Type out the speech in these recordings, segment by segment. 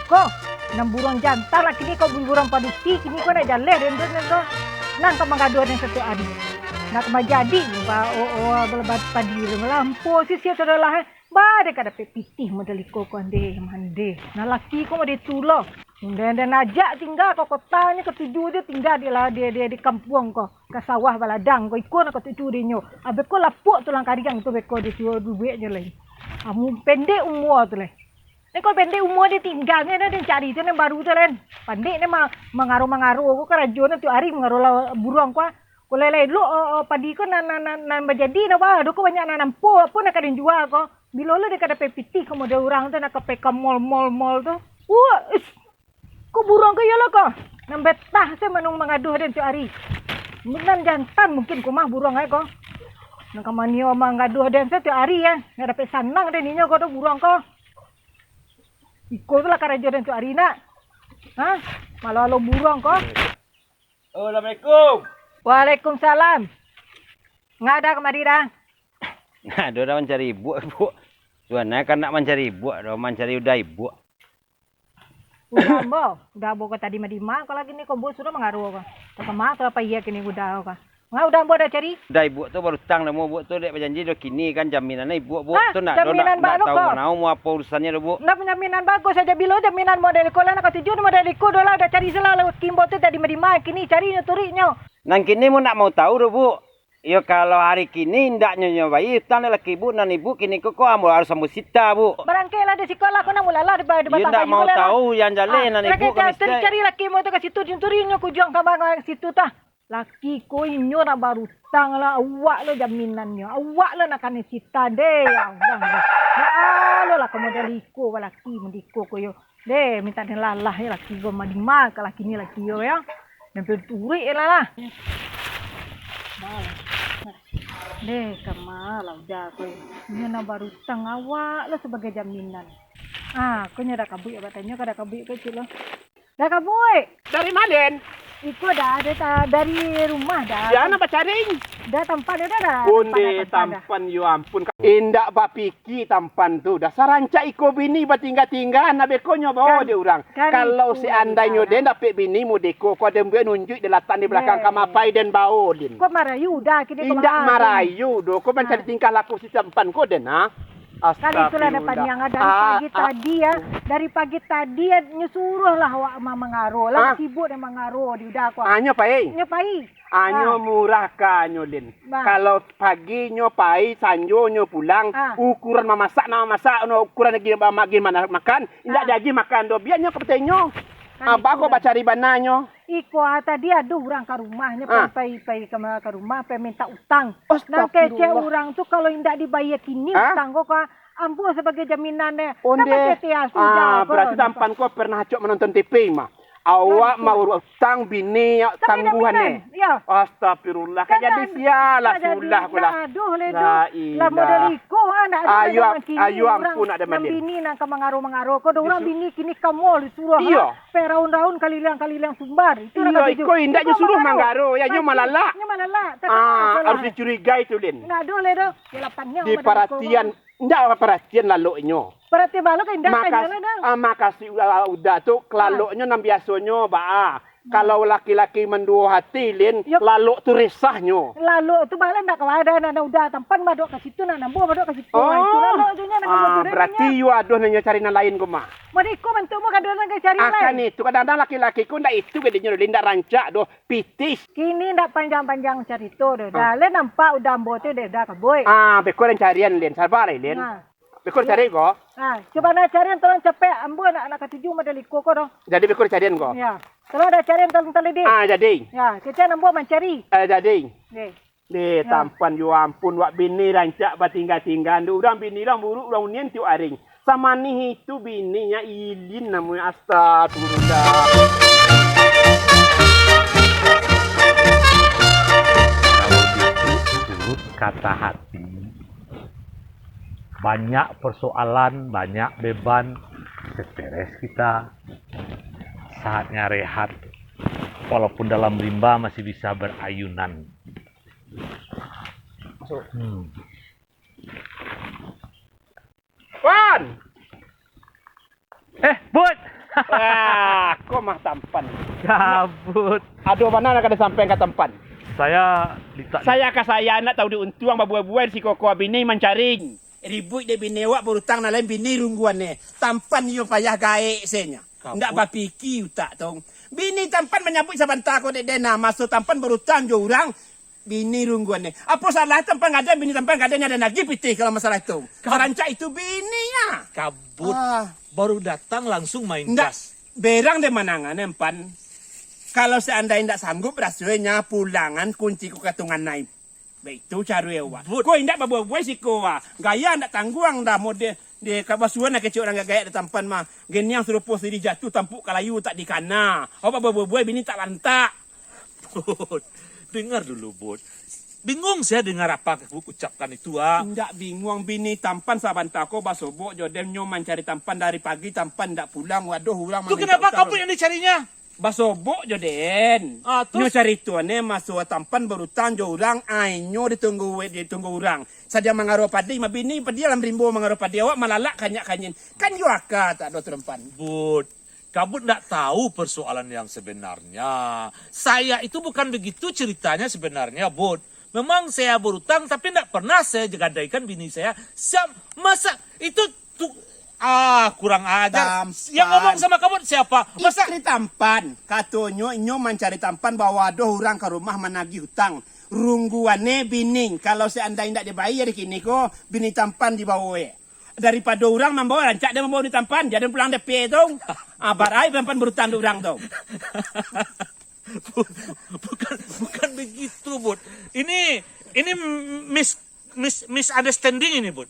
ko. Nang burung jantan lah kini kau burung paduti kini kau nak jalan dan tu nang kau mengadu dengan satu hari. Nak majadi belebat padi lampu sisi tu adalah ba de kada pitih modal iko ko ande mande. Nah laki ko made tulo. Dan ajak tinggal kau kotanya ketujuh dia tinggal dia di kampung ko ke sawah baladang ko iko nak ketujuh dia nyo. Abe ko lapuk tulang kariang tu beko di duit je lagi. Amu pendek umur tu leh. Ni kau pendek umur dia tinggalnya dia cari tu baru tu len. Pandai ni mengaruh ko kerajuan tu hari mengaruh burung ko. Kalau lain lu padi ko nan berjadi na ba, do ko banyak nanam po apa nak kadin jual ko. Bila lu dekat ada piti ko model orang tu nak ke peka mall tu. Ko burung ko yalo ko. Nan betah se menung mengaduh den tu hari. Nan jantan mungkin ko mah burung ai ko. Nan kamanio mengaduh den tu hari ya. Nak dapat sanang den ninyo ko tu burung ko. Iko tu lah karajo den tu hari nak. Ha? Malu burung ko. Assalamualaikum. Waalaikumsalam. Ngada kemari dah? Nah, dia dah mencari ibu. Tuan kan nak mencari ibu, dah mencari udah ibu. Udah bo tadi madi mak kalau lagi ni kau bo sudah mengaruh kau. Tak mak tu apa iya kini udah kau. Udah bo dah cari. Udah ibu tu baru tang dah mau ibu tu dek berjanji dah kini kan jaminannya ibu tu nak tahu mana mau apa urusannya dah bu. Nak jaminan bagus saja bila jaminan model kola nak tujuh model ko dola dah cari selalu kimbo tu tadi madi mak kini cari turiknya. Nang kini mu nak mau tahu dah bu. Yo kalau hari kini ndak nyobai tan laki ibu nan ibu kini kok harus sambut sita bu. Barangkali ada sekolah kau nak mulala di batang. Yo ndak mau tahu yang jalan nan ibu kan mesti. Cari laki mu tu ke situ turinya ku juang ke situ tah. Laki ko inyo na baru tang lah awak lo jaminannya. Awak lo nak kani sita deh. Lo lah kamu daliko laki mendiko ko yo. Deh minta den lalah ya laki go madima ka laki ni laki yo ya. Nempel turi lah. Deh kamalah udah ko. Inyo na baru tang awak lo sebagai jaminan. Ko nya dah kabui katanya kada kabui kecil lo. Dah kabui. Dari Malen. Iko dah ada dari rumah dah. Ya nak bacaring. Dah tampan dah. Onde tampan yo ampun. Indak bapiki tampan tu. Dah saranca iko bini batingga-tingga na bekonyo bawa dia orang. Kalau seandainya dia dapat bini mu deko ko dem nunjuk di latan di belakang kamapai dan bau din. Ko marayu dah kini ko. Indak marayu do. Ko mencari tingkah laku si tampan ko den ha. Kali itulah dapat yang ada pagi tadi ya. Dari pagi tadi ya nyusuruh lah awak mengaruh. Lah sibuk dan mengaruh di udah ko. Anyo pai. Nyo pai. Anyo murah ka nyo din. Kalau pagi nyo pai, sanjo nyo pulang, ukuran mamasak no ukuran lagi mana makan, indak jadi makan do biar nyo kepeteng nyo. Apa ko bacari bananyo? Iko tadi aduh orang ke rumahnya pai ke rumah pai minta utang. Nah kece orang tu kalau indak dibayar kini utang kok ampuh sebagai jaminannya. Onde. Berarti tampan kau pernah cok menonton TV mah. Awak mau utang bini tangguhannya. Ya. Astagfirullah. Jadi sialah sulah pula. Aduh ledo. Lah model iko anak ayo ampun ada mandin. Bini nang mengaruh-mengaruh. Kau orang bini kini kamu disuruh. Iya. Peraun-raun kalilang sumbar. Itu iya, iko indak disuruh mengaruh. Ya nyo malala. Nyo malala. Harus dicurigai tu Lin. Aduh ledo. Delapannya. Di perhatian. Ndak perhatian laloknyo. Berarti balo kan indah makasih udah tu kelaloknya nam biasanya ba. Kalau laki-laki mendua hati Lin, lalu tu resahnya. Lalu tu balik nak ada nak udah tampan madok ke situ nak nambu madok ke situ. Itu lalu tunya nak berarti you aduh nanya cari lain ko mah. Mereka mentumu kadang nak cari lain. Akan itu kadang-kadang laki-laki ku ndak itu bedanya Lin ndak rancak doh pitis. Kini ndak panjang-panjang cari tu doh. Dah le nampak udah ambo tu dah kaboi. Bekor carian Lin, sabar Lin. Bekor cari ko. Coba nak carian tolong cepet ambo nak ketujuh madaliko ko doh. Jadi bekor carian ko. Ya. Kalau ada carian tolong teliti. Jadi. Ya, kita nambo mencari. Jadi. Deh. Tampan yo ampun wak bini rancak batingga-tinggan. Urang bini lang buruk urang nien tiu aring. Sama nih itu bininya Ilin namanya astagfirullah. Kalau diturut kata hati, banyak persoalan, banyak beban, stres kita. Saatnya rehat, walaupun dalam rimba masih bisa berayunan. Wan! Bud! Wah, kok mah tampan. Cabut. Aduh, mana nak ada sampai ke tampan? Saya Saya ke saya nak tahu diuntuang babuai-buai si koko bini mancaring. Ribut de bini awak berutang na lain bini rungguan ni. Tampan yo payah gaek senya. Ndak bapiki utak tong. Bini tampan menyambut sabanta ko de dena masuk tampan berutang jo orang. Bini rungguan ni. Apa salah tampan ada bini tampan ada lagi pitih kalau masalah itu. Karancak itu bini ya. Kabut. Baru datang langsung main Ndak gas. berang de manangan empan. Kalau seandainya ndak sanggup rasanya pulangan kunci ku katungan naik. Begitu cara awak. Kau indak bawa-bawa si kau gaya ndak tangguang dah mode de kabasuan nak kecil orang gaya de tampan mah. Geni yang suruh pos diri jatuh tampuk kalayu tak dikana. Apa bawa-bawa bini tak lantak. Bud, dengar dulu, Bud. Bingung saya dengar apa Bud ucapkan itu, ah. Ndak bingung bini tampan sabanta ko basobok joden nyoman cari tampan dari pagi tampan ndak pulang. Waduh urang Itu kenapa kamu yang dicarinya? basobok joden. Ah, Nyo terus? cari tuane masuk tampan berutang jo orang ainyo ditunggu orang. Saja mangaro padi mabini padi alam rimbo mangaro padi awak malalak kanyak-kanyin. Kan yo aka tak do terempan. Bud, kamu tidak tahu persoalan yang sebenarnya. Saya itu bukan begitu ceritanya sebenarnya, Bud. Memang saya berutang, tapi tidak pernah saya gadaikan bini saya. Masa itu kurang ajar. Tampan. Yang ngomong sama kamu siapa? Masa Istri tampan. Katonyo inyo mencari tampan bawa doh orang ke rumah menagih hutang. Rungguane bining. Kalau seandainya tidak dibayar kini ko bini tampan dibawa. Daripada orang membawa rancak dia membawa di tampan. Jadi pulang DP tu. Barai tampan berutang di orang tu. bukan begitu, Bud. Ini misunderstanding ini, Bud.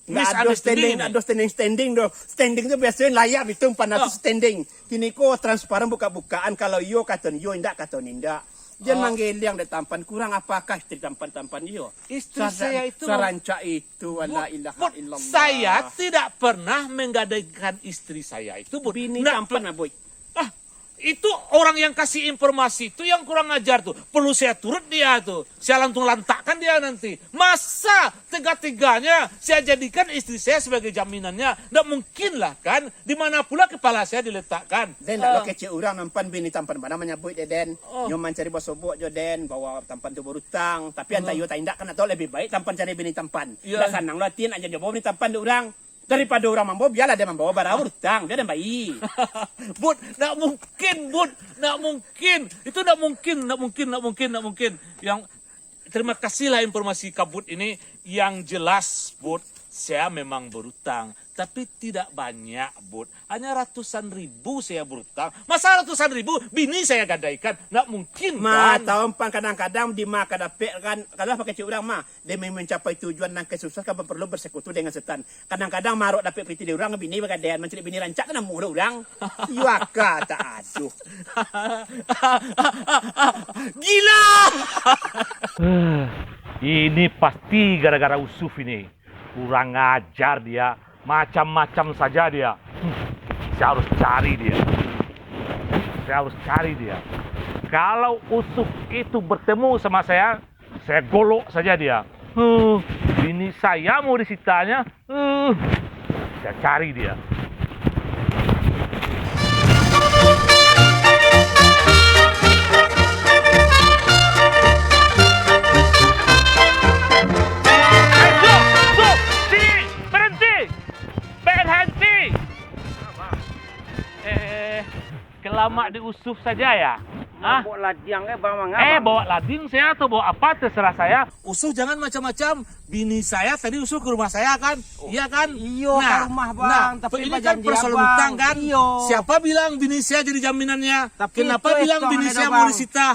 Standing do. Standing tu biasanya layak itu panatu standing. Kini ko transparan buka-bukaan kalau yo katon yo indak katon indak. Jangan manggil yang tampan kurang apakah istri tampan yo. Istri saya itu saranca itu wala ilaha Bud, illallah. saya tidak pernah menggadaikan istri saya itu, Bud. Bini Nggak tampan boy. Itu orang yang kasih informasi itu yang kurang ajar tuh. Perlu saya turut dia tuh. Saya langsung lantakkan dia nanti. Masa tega-teganya saya jadikan istri saya sebagai jaminannya. Nggak mungkin lah kan. Di mana pula kepala saya diletakkan. Den lo kecil orang nampan bini tampan mana menyebut den. Nyoman cari bosobok jo den bawa tampan tu berutang. Tapi anta yo tindak kan atau lebih baik tampan cari bini tampan. Iya. Dah sanang latin aja dia bawa bini tampan tu orang. Daripada orang membawa biarlah dia membawa barang berutang. Dia dan bayi. Bud, nggak mungkin, Bud. Nggak mungkin. Itu nggak mungkin. Yang terima kasihlah informasi kabut ini. Yang jelas, Bud, saya memang berutang. Tapi tidak banyak, Bud. Hanya ratusan ribu saya berutang. Masa ratusan ribu, bini saya gadaikan. Nggak mungkin, kan? Tahu pan kadang-kadang di mah kadapek kan. Kalau pakai cik orang mah. Demi mencapai tujuan dan kesusahan kan perlu bersekutu dengan setan. Kadang-kadang maruk dapat piti di orang. Bini bagadan. Mencari bini rancak kan mudah orang. Yuaka tak aduh. Gila! Ini pasti gara-gara Usuf ini. Kurang ajar dia. Macam-macam saja dia. Saya harus cari dia. Kalau Usuf itu bertemu sama saya golok saja dia. Ini saya mau disitanya. Saya cari dia. Lama di Usuf saja ya? Bawa ladang bang Mangga. Bawa lading saya atau bawa apa terserah saya. Usuh jangan macam-macam. Bini saya tadi usuh ke rumah saya kan? Iya kan? Iyo ke rumah bang. Tapi ini kan persoalan hutang kan? Siapa bilang bini saya jadi jaminannya? Kenapa bilang bini saya mau disita?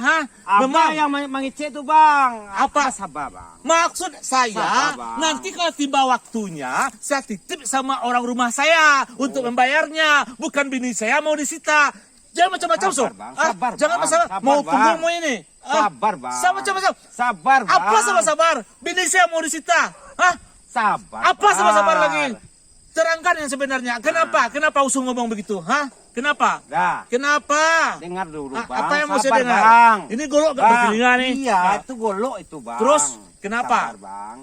Memang yang mengicet itu bang. Apa? Sabar bang. Maksud saya, nanti kalau tiba waktunya, saya titip sama orang rumah saya untuk membayarnya. Bukan bini saya mau disita. Jangan macam-macam, so. Jangan masalah. Mau punggung mau ini. Sabar bang. Sama-sama. Sabar bang. Apa sama-sabar? Bini saya mau disita. Sabar. Apa sama-sabar lagi? Terangkan yang sebenarnya. Kenapa? Kenapa Usuh ngomong begitu? Kenapa? Kenapa? Dengar dulu bang. Apa yang mau saya dengar? Bang. Ini golok gak bertelinga nih. Iya, itu golok itu bang. Terus, kenapa? Sabar bang.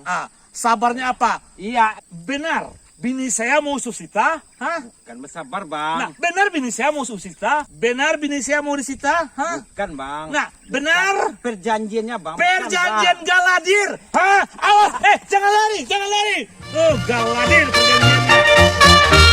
Sabarnya apa? Iya. Benar. bini saya mau susita? Hah? Kan bersabar bang. Nah, benar bini saya mau susita? Benar bini saya mau disita? Hah? Bukan bang. Nah, benar? Perjanjiannya bang. Perjanjian galadir. Hah? Awas, jangan lari, jangan lari. Oh, galadir perjanjiannya.